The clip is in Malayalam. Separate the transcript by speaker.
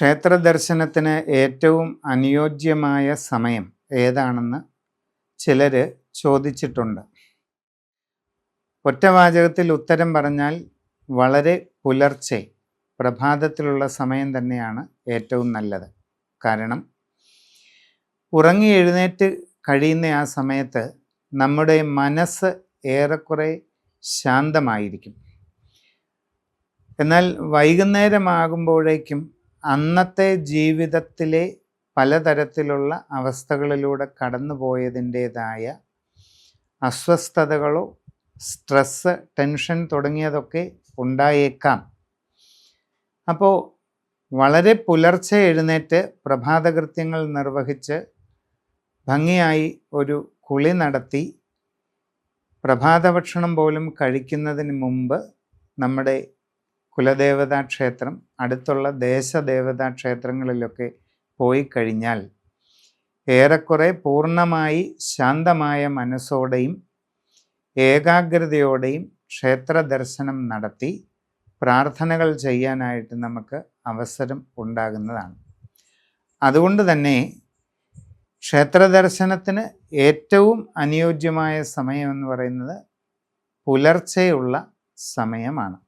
Speaker 1: ക്ഷേത്ര ദർശനത്തിന് ഏറ്റവും അനുയോജ്യമായ സമയം ഏതാണെന്ന് ചിലർ ചോദിച്ചിട്ടുണ്ട്. ഒറ്റവാചകത്തിൽ ഉത്തരം പറഞ്ഞാൽ വളരെ പുലർച്ചെ പ്രഭാതത്തിലുള്ള സമയം തന്നെയാണ് ഏറ്റവും നല്ലത്. കാരണം ഉറങ്ങി എഴുന്നേറ്റ് കഴിയുന്ന ആ സമയത്ത് നമ്മുടെ മനസ്സ് ഏറെക്കുറെ ശാന്തമായിരിക്കും. എന്നാൽ വൈകുന്നേരമാകുമ്പോഴേക്കും അന്നത്തെ ജീവിതത്തിലെ പലതരത്തിലുള്ള അവസ്ഥകളിലൂടെ കടന്നു പോയതിൻ്റേതായ അസ്വസ്ഥതകളോ സ്ട്രെസ്സ്, ടെൻഷൻ തുടങ്ങിയതൊക്കെ ഉണ്ടായേക്കാം. അപ്പോൾ വളരെ പുലർച്ചെ എഴുന്നേറ്റ് പ്രഭാതകൃത്യങ്ങൾ നിർവഹിച്ച് ഭംഗിയായി ഒരു കുളി നടത്തി പ്രഭാതഭക്ഷണം പോലും കഴിക്കുന്നതിന് മുമ്പ് നമ്മുടെ കുലദേവതാ ക്ഷേത്രം, അടുത്തുള്ള ദേശദേവതാ ക്ഷേത്രങ്ങളിലൊക്കെ പോയി കഴിഞ്ഞാൽ ഏറെക്കുറെ പൂർണ്ണമായി ശാന്തമായ മനസ്സോടെയും ഏകാഗ്രതയോടെയും ക്ഷേത്ര ദർശനം നടത്തി പ്രാർത്ഥനകൾ ചെയ്യാനായിട്ട് നമുക്ക് അവസരം ഉണ്ടാകുന്നതാണ്. അതുകൊണ്ട് തന്നെ ക്ഷേത്ര ദർശനത്തിന് ഏറ്റവും അനുയോജ്യമായ സമയം എന്ന് പറയുന്നത് പുലർച്ചെയുള്ള സമയമാണ്.